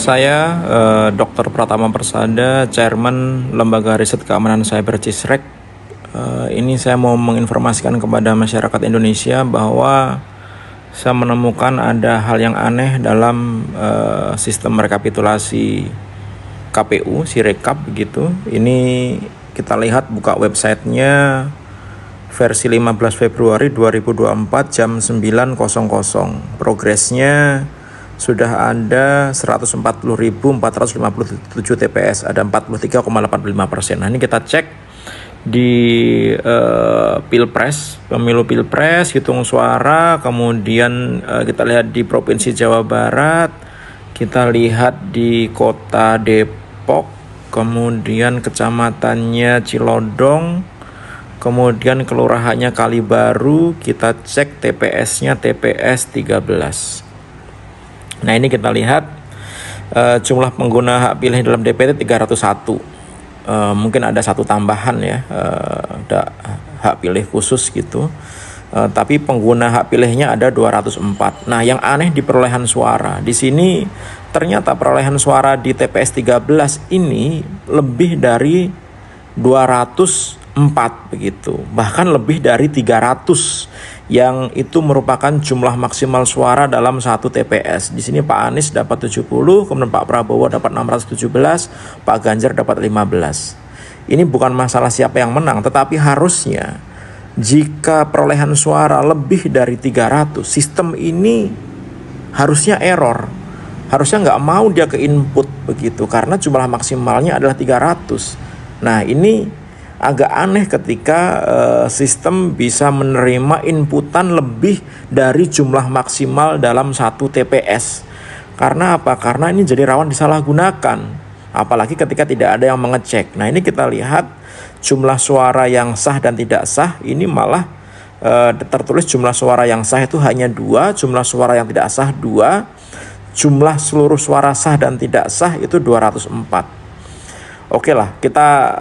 Saya Dr. Pratama Persada, Chairman Lembaga Riset Keamanan Cyber CISREC. Ini saya mau menginformasikan kepada masyarakat Indonesia bahwa saya menemukan ada hal yang aneh dalam sistem rekapitulasi KPU, Sirekap begitu. Ini kita lihat buka websitenya versi 15 Februari 2024 jam 9.00. Progresnya sudah ada 140.457 TPS, ada 43,85%. Nah, ini kita cek di Pilpres, pemilu Pilpres, hitung suara, kemudian kita lihat di Provinsi Jawa Barat, kita lihat di Kota Depok, kemudian kecamatannya Cilodong, kemudian kelurahannya Kalibaru, kita cek TPS-nya TPS 13. Nah, ini kita lihat jumlah pengguna hak pilih dalam DPT 301. Mungkin ada satu tambahan ya, ada hak pilih khusus gitu. Tapi pengguna hak pilihnya ada 204. Nah, yang aneh di perolehan suara. Di sini ternyata perolehan suara di TPS 13 ini lebih dari 204 begitu. Bahkan lebih dari 300 yang itu merupakan jumlah maksimal suara dalam satu TPS. Di sini Pak Anies dapat 70, kemudian Pak Prabowo dapat 617, Pak Ganjar dapat 15. Ini bukan masalah siapa yang menang, tetapi harusnya jika perolehan suara lebih dari 300, sistem ini harusnya error. Harusnya nggak mau dia ke input begitu, karena jumlah maksimalnya adalah 300. Nah, ini agak aneh ketika sistem bisa menerima inputan lebih dari jumlah maksimal dalam satu TPS. Karena apa? Karena ini jadi rawan disalahgunakan. Apalagi ketika tidak ada yang mengecek. Nah, ini kita lihat jumlah suara yang sah dan tidak sah. Ini malah tertulis jumlah suara yang sah itu hanya 2, jumlah suara yang tidak sah 2, jumlah seluruh suara sah dan tidak sah itu 204. Oke lah, kita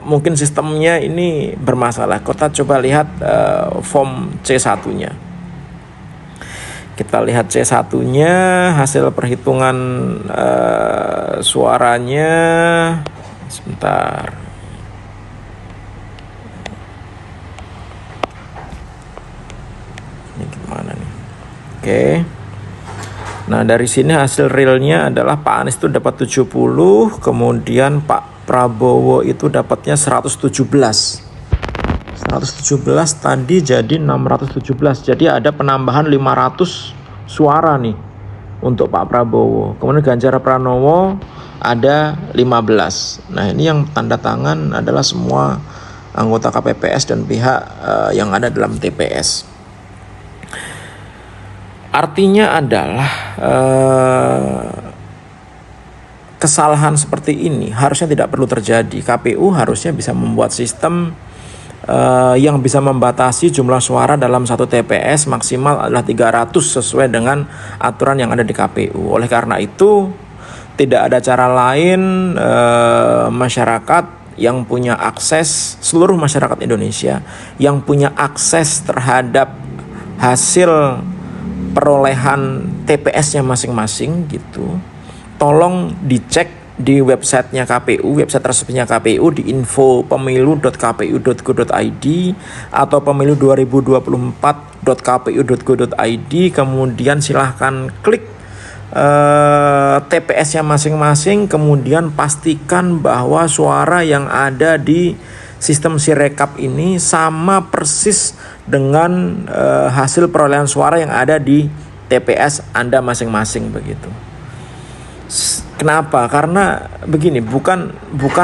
mungkin sistemnya ini bermasalah. Kita coba lihat form C1-nya. Kita lihat C1-nya, hasil perhitungan suaranya. Sebentar. Ini gimana nih? Oke. Nah, dari sini hasil realnya adalah Pak Anies itu dapat 70, kemudian Pak Prabowo itu dapatnya 117. 117 tadi jadi 617. Jadi ada penambahan 500 suara nih untuk Pak Prabowo. Kemudian Ganjar Pranowo ada 15. Nah, ini yang tanda tangan adalah semua anggota KPPS dan pihak yang ada dalam TPS. Artinya adalah kesalahan seperti ini harusnya tidak perlu terjadi. KPU harusnya bisa membuat sistem yang bisa membatasi jumlah suara dalam satu TPS maksimal adalah 300 sesuai dengan aturan yang ada di KPU. Oleh karena itu tidak ada cara lain masyarakat yang punya akses, seluruh masyarakat Indonesia yang punya akses terhadap hasil perolehan TPS-nya masing-masing gitu, tolong dicek di websitenya KPU, website resminya KPU di info.pemilu.kpu.go.id atau pemilu2024.kpu.go.id. Kemudian silahkan klik TPS-nya masing-masing, kemudian pastikan bahwa suara yang ada di sistem Sirekap ini sama persis dengan hasil perolehan suara yang ada di TPS Anda masing-masing begitu. Kenapa? Karena begini, bukan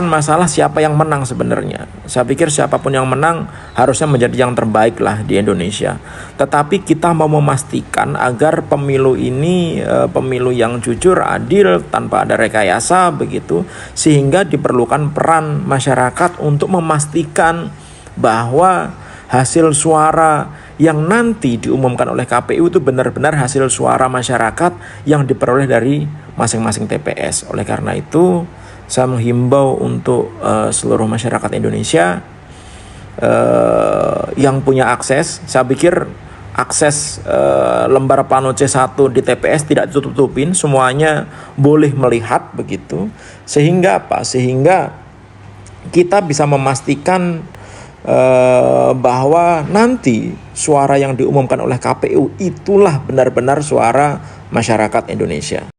masalah siapa yang menang sebenarnya. Saya pikir siapapun yang menang harusnya menjadi yang terbaik lah di Indonesia. Tetapi kita mau memastikan agar pemilu ini pemilu yang jujur, adil, tanpa ada rekayasa begitu, sehingga diperlukan peran masyarakat untuk memastikan bahwa hasil suara yang nanti diumumkan oleh KPU itu benar-benar hasil suara masyarakat yang diperoleh dari masing-masing TPS. Oleh karena itu, saya menghimbau untuk seluruh masyarakat Indonesia yang punya akses. Saya pikir akses lembar plano C1 di TPS tidak ditutup-tutupin, semuanya boleh melihat begitu. Sehingga apa? Sehingga kita bisa memastikan bahwa nanti suara yang diumumkan oleh KPU itulah benar-benar suara masyarakat Indonesia.